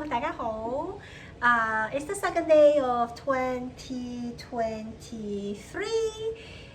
Hello， 大家好。It's the second day of 2023，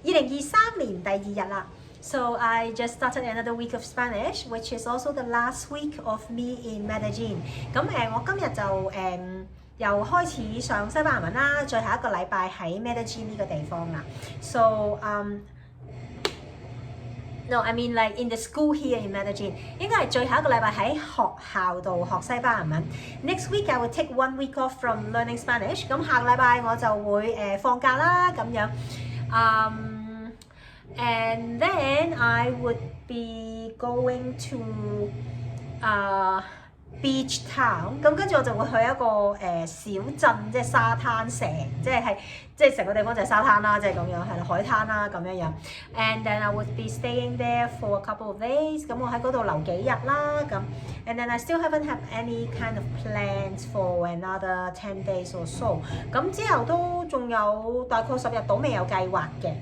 2023年第二日啦。So I just started another week of Spanish, which is also the last week of me in Medellin. 咁我今日就又開始上西班牙文啦，最後一個禮拜喺 Medellin 呢個地方啦。So No, I mean like in the school here in Medellin. 應該係最後一個禮拜喺學校度學西班牙文。Next week I will take 1 week off from learning Spanish. 咁下個禮拜我就會放假啦咁樣。And then I would be going to beach town， 咁跟住我就會去一個小鎮，即係沙灘即係成個地方就係沙灘啦，即係咁樣係啦，海灘啦咁樣樣。And then I would be staying there for a couple of days， 咁我喺嗰度留幾日啦咁。And then I still haven't had any kind of plans for another 10 days or so。咁之後都仲有大概10日到未有計劃嘅。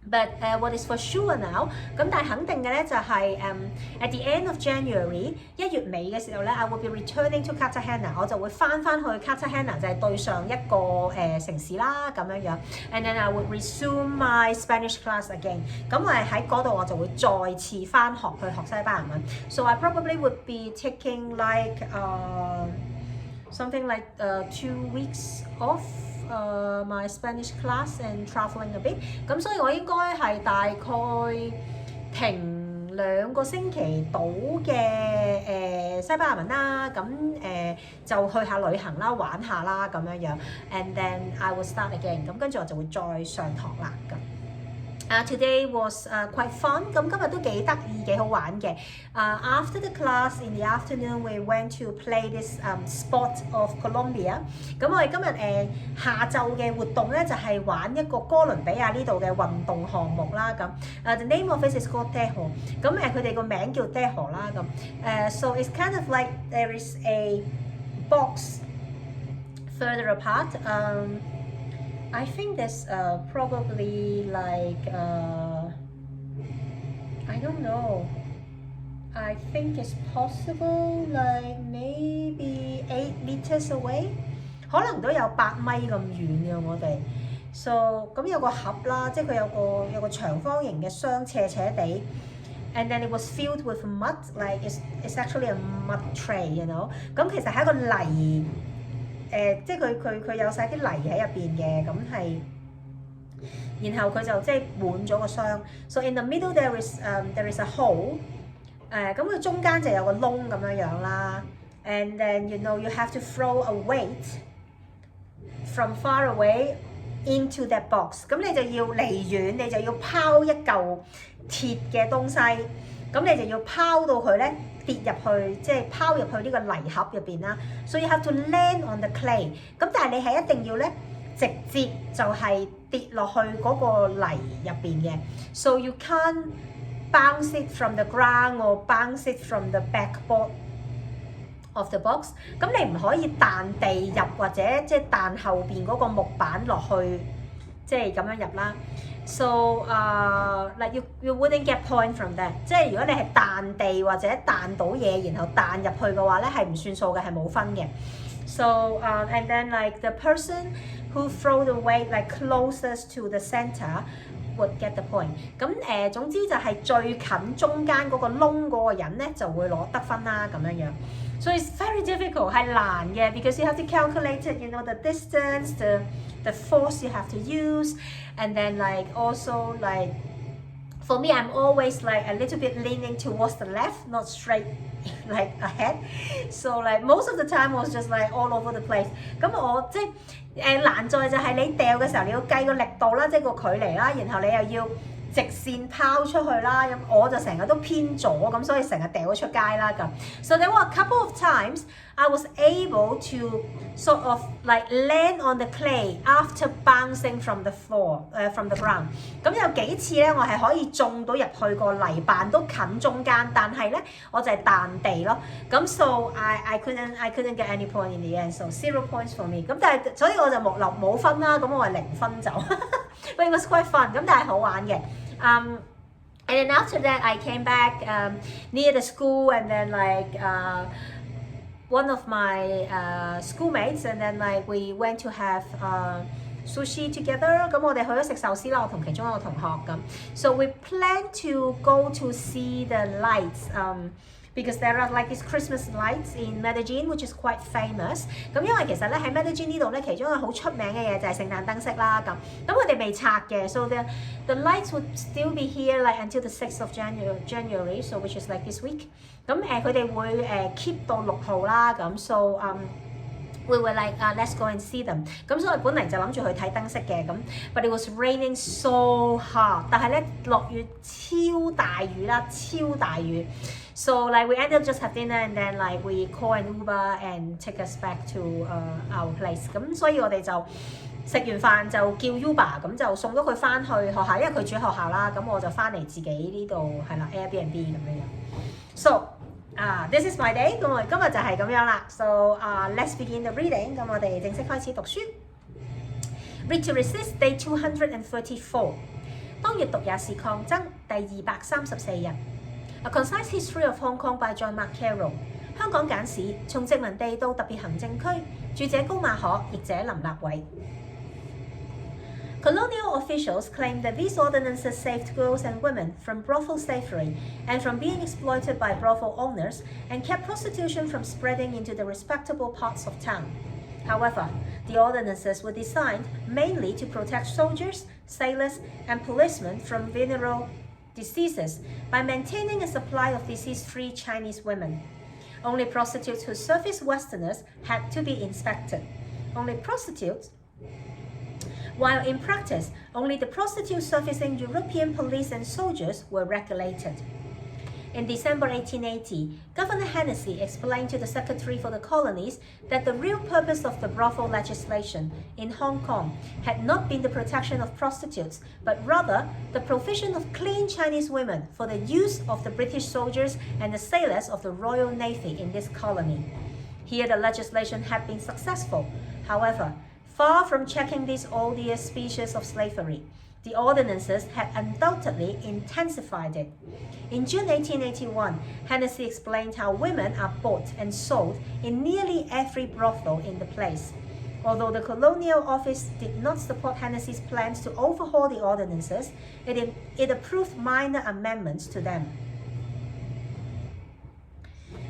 But what is for sure now？ 咁但係肯定嘅咧就係at the end of January 1月尾嘅時候咧 ，I will be returning to Cartagena， 我就會翻去 Cartagena， 就係對上一個城市啦咁樣樣。And then I would resume my Spanish class again。咁我喺嗰度我就會再次翻學去學西班牙文。So I probably would be taking like something like 2 weeks off。My Spanish class and traveling a bit， 咁所以我應該係大概停2個星期到嘅西班牙文啦，咁就去下旅行啦，玩下啦咁樣樣 ，and then I will start again， 咁跟住我就會再上堂啦咁。Today was quite fun， 咁今日都幾得意幾好玩嘅。After the class in the afternoon we went to play this sport of Colombia。咁我哋今日下晝嘅活動咧就係玩一個哥倫比亞呢度嘅運動項目啦咁。The name of it is called Tejo。咁佢哋個名叫 Tejo 啦咁。So it's kind of like there is a box further apart。I think there's probably like I don't know. I think it's possible like maybe 8 meters away， 可能都有8米咁遠嘅我哋。So 咁有個盒啦，即係佢有個長方形嘅箱斜斜地。And then it was filled with mud, like it's actually a mud tray, you know。咁其實係一個泥。即係佢有晒啲泥喺入邊嘅，咁係，然後佢就即係滿咗個箱。So in the middle there is a hole， 咁佢中間就有個窿咁樣樣啦。And then you know you have to throw a weight from far away into that box。咁你就要離遠，你就要拋一嚿鐵嘅東西，咁你就要拋到佢咧。跌入去，即係拋入去呢個泥盒入邊啦。So you have to land on the clay。咁但係你係一定要咧，直接就係跌落去嗰個泥入邊嘅。So you can't bounce it from the ground or bounce it from the backboard of the box。咁你唔可以彈地入或者即係彈後邊嗰個木板落去，即係咁樣入啦。So like you wouldn't get point from that。即係如果你係彈地或者彈到嘢，然後彈入去嘅話咧，係唔算數嘅，係冇分嘅。So and then like the person who throw the weight like closest to the center would get the point。咁總之就係最近中間嗰個窿嗰個人咧就會攞得分啦咁樣樣。So it's very difficult， 係難嘅 because you have to calculate it, you know, the distance, the force you have to use, and then like also like for me I'm always like a little bit leaning towards the left, not straight like ahead. So like most of the time I was just like all over the place。咁我即係難在就係你掉嘅時候你要計個力度啦，即係個距離啦，然後你又要直線拋出去啦，咁我就成日都偏左，咁所以成日掉咗出街啦咁。So there were a couple of times I was able to sort of like land on the clay after bouncing from the floor, from the ground。咁有幾次咧，我係可以中到入去個泥板都近中間，但係咧我就係彈地咯。咁 so I couldn't get any point in the end, so 0 points for me。咁但係所以我就冇分啦，咁我係0分就。But it was quite fun， 咁但係好玩嘅。And then after that I came back near the school and then like one of my schoolmates, and then like we went to have sushi together. 咁我哋去咗食壽司啦，我同其中一個同學咁。So we plan to go to see the lights. Because there are like these Christmas lights in Medellin, which is quite famous. 咁因為其實咧喺 Medellin 呢度咧，其中一個好出名嘅嘢就係聖誕燈飾啦。咁佢哋未拆嘅 so the lights would still be here like until the 6th of January, so which is like this week. 咁佢哋會keep 到6號啦。咁 so we were like let's go and see them. 咁所以本嚟就諗住去睇燈飾嘅咁 ，but it was raining so hard. 但係咧落雨超大雨啦，超大雨。So like we ended up just have dinner and then like we call an Uber and take us back to our place. 咁所以我哋就食完飯就叫 Uber 咁就送咗佢翻去學校，因為佢住喺學校啦。咁我就翻嚟自己呢度係啦 Airbnb 咁樣。So this is my day. 咁我今日就係咁樣啦。So let's begin the reading. 咁我哋正式開始讀書。Read to Resist Day 234。當閱讀也是抗爭第234日。A Concise History of Hong Kong by John Carroll。香港簡史從殖民地到特別行政區，著者高馬可，譯者林立偉。Colonial officials claimed that these ordinances saved girls and women from brothel slavery and from being exploited by brothel owners and kept prostitution from spreading into the respectable parts of town. However, the ordinances were designed mainly to protect soldiers, sailors, and policemen from venereal diseases by maintaining a supply of disease-free Chinese women. Only prostitutes who serviced Westerners had to be inspected. Only prostitutes, while in practice, only the prostitutes servicing European police and soldiers were regulated. In December 1880, Governor Hennessy explained to the Secretary for the Colonies that the real purpose of the brothel legislation in Hong Kong had not been the protection of prostitutes, but rather the provision of clean Chinese women for the use of the British soldiers and the sailors of the Royal Navy in this colony. Here the legislation had been successful. However, far from checking this odious species of slavery, the ordinances had undoubtedly intensified it. In June 1881, Hennessy explained how women are bought and sold in nearly every brothel in the place. Although the Colonial Office did not support Hennessy's plans to overhaul the ordinances, it approved minor amendments to them.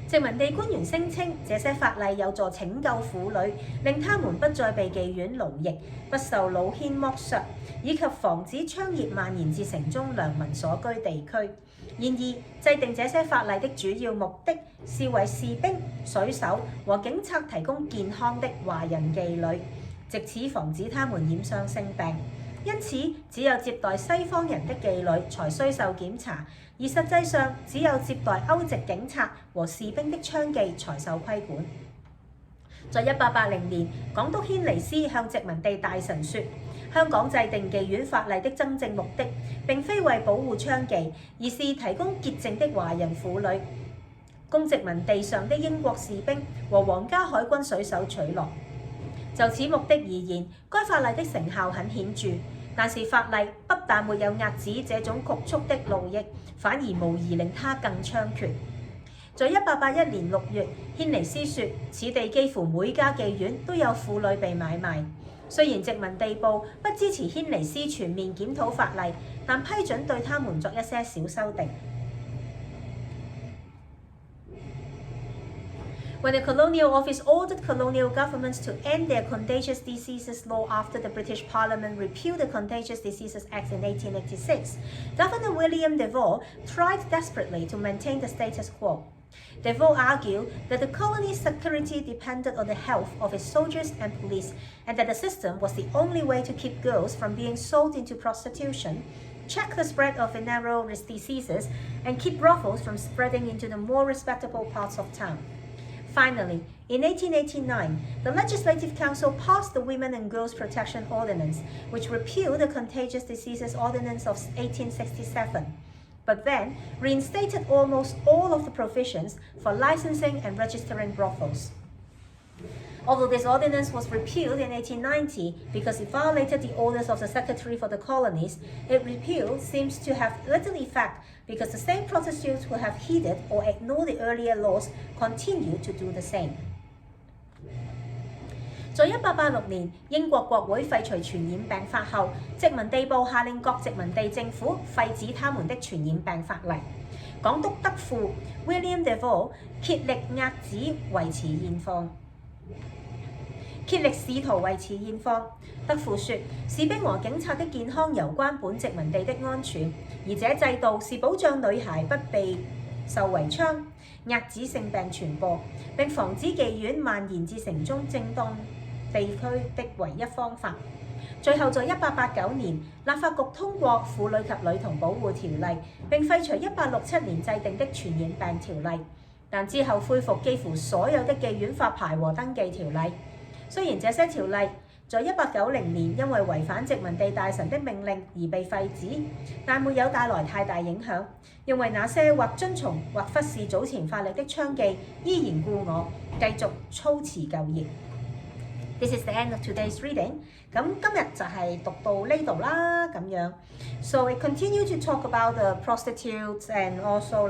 殖民地官員聲稱，這些法例有助拯救婦女，令她們不再被妓院奴役，不受老軒剝削，以及防止槍業蔓延至城中良民所居地區。然而，制定這些法例的主要目的是為士兵、水手和警察提供健康的華人妓女，藉此防止他們染上性病。因此，只有接待西方人的妓女才需受檢查，而實際上只有接待歐籍警察和士兵的槍妓才受規管。在1880年，港督軒尼詩向殖民地大臣說，香港制定妓院法例的真正目的並非為保護槍妓，而是提供潔淨的華人婦女，供殖民地上的英國士兵和皇家海軍水手取樂。就此目的而言，該法例的成效很顯著。但是法例不但沒有遏止這種局促的奴役，反而無疑令它更猖獗。在1881年6月，軒尼詩說，此地幾乎每家妓院都有婦女被買賣。雖然殖民地部不支持軒尼詩全面檢討法例，但批准對他們作一些小修訂。When the Colonial Office ordered colonial governments to end their Contagious Diseases Law after the British Parliament repealed the Contagious Diseases Act in 1886, Governor William Devereux tried desperately to maintain the status quo. Devereux argued that the colony's security depended on the health of its soldiers and police, and that the system was the only way to keep girls from being sold into prostitution, check the spread of venereal diseases, and keep brothels from spreading into the more respectable parts of town. Finally, in 1889, the Legislative Council passed the Women and Girls Protection Ordinance, which repealed the Contagious Diseases Ordinance of 1867, but then reinstated almost all of the provisions for licensing and registering brothels. Although this ordinance was repealed in 1890 because it violated the orders of the Secretary for the Colonies, its repeal seems to have little effect because the same prostitutes who have heeded or ignored the earlier laws continue to do the same. 在1886年英國國會廢除傳染病法後，殖民地部下令各殖民地政府廢止他們的傳染病法例。港督德庫 William Defoe 竭力遏止維持現況，竭力試圖維持現況。德庫說：士兵和警察的健康攸關本殖民地的安全，而這制度是保障女孩不被受圍槍、遏止性病傳播，並防止妓院蔓延至城中正當地區的唯一方法。最後在1889年，立法局通過《婦女及女童保護條例》，並廢除1867年制定的傳染病條例，但之後恢復幾乎所有的妓院發牌和登記條例。雖然這些條例在1890年因為違反殖民地大臣的命令而被廢止，但沒有帶來太大影響，因為那些或遵從或忽視早前法例的娼妓依然故我，繼續操持舊業。This is the end of today's reading。咁今日就係讀到呢度啦，咁樣。So we continue to talk about the prostitutes and also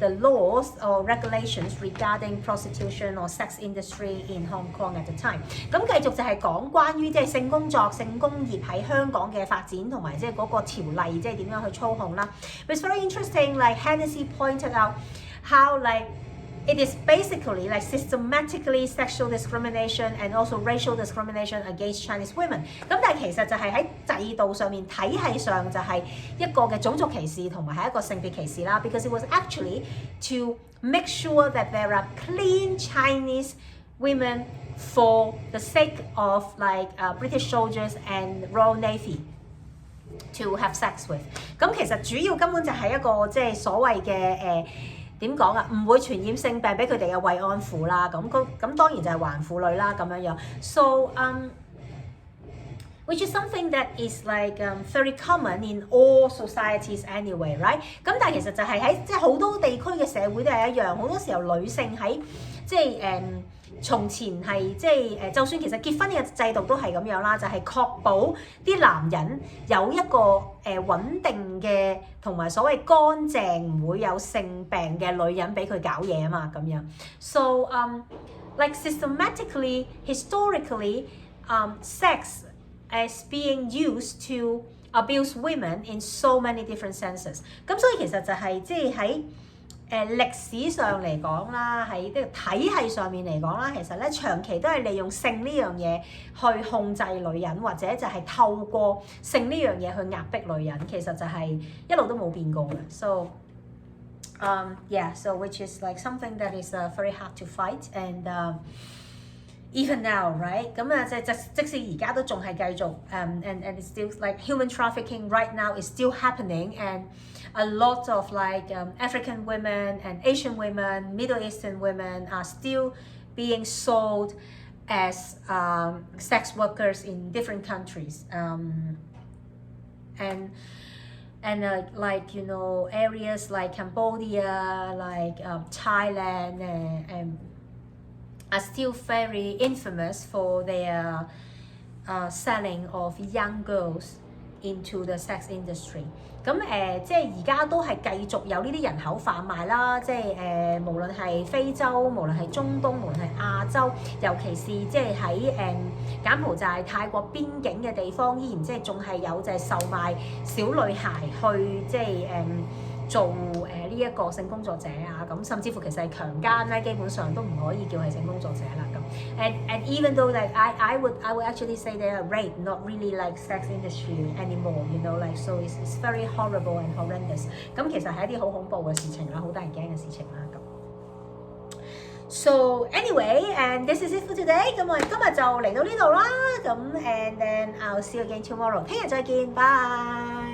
the laws or regulations regarding prostitution or sex industry in Hong Kong at the time。咁繼續就係講關於即係性工作、性工業喺香港嘅發展同埋即係嗰個條例即係點樣去操控啦。It's very interesting, like Hennessy pointed out how it is basically systematically sexual discrimination and also racial discrimination against Chinese women。咁但係其實就係喺制度上面、體系上就係一個嘅種族歧視同埋係一個性別歧視啦。Because it was actually to make sure that there are clean Chinese women for the sake of British soldiers and Royal Navy to have sex with。咁其實主要根本就係一個即係所謂嘅點講啊？唔會傳染性病俾佢哋嘅慰安婦啦，咁當然就係還婦女啦咁樣樣。So which is something that is very common in all societies anyway, right？ 咁但係其實就係喺即係好多地區嘅社會都係一樣，好多時候女性喺即係從前係即係就算其實結婚嘅制度都係咁樣啦，就係確保啲男人有一個穩定嘅同埋所謂乾淨唔會有性病嘅女人俾佢搞嘢啊嘛咁樣。So systematically, historically, sex is being used to abuse women in so many different senses。咁所以其實就係即係喺歷史上嚟講啦，喺呢個體系上面嚟講啦，其實咧長期都係利用性呢樣嘢去控制女人，或者就係透過性呢樣嘢去壓迫女人，其實就係一路都冇變過嘅。So so which is something that is very hard to fight and even now, right？ 咁啊即使而家都仲係繼續and it's still human trafficking right now is still happening and a lot of African women and Asian women, Middle Eastern women are still being sold as sex workers in different countries. And areas like Cambodia, Thailand, and are still very infamous for their selling of young girls into the sex industry。咁即係而家都係繼續有呢啲人口販賣啦，即係無論係非洲，無論係中東，無論係亞洲，尤其是即係喺柬埔寨、泰國邊境嘅地方，依然即係仲係有就係售賣小女孩去即係做呢一個性工作者啊，咁甚至乎其實係強姦咧，基本上都唔可以叫係性工作者啦咁。And even though I would actually say they are rape, not really sex industry anymore, so it's very horrible and horrendous。咁其實係一啲好恐怖嘅事情啦，好得人驚嘅事情啦咁。So anyway, and this is it for today。咁我哋今日就嚟到呢度啦，咁 and then I'll see you again tomorrow。聽日再見，bye。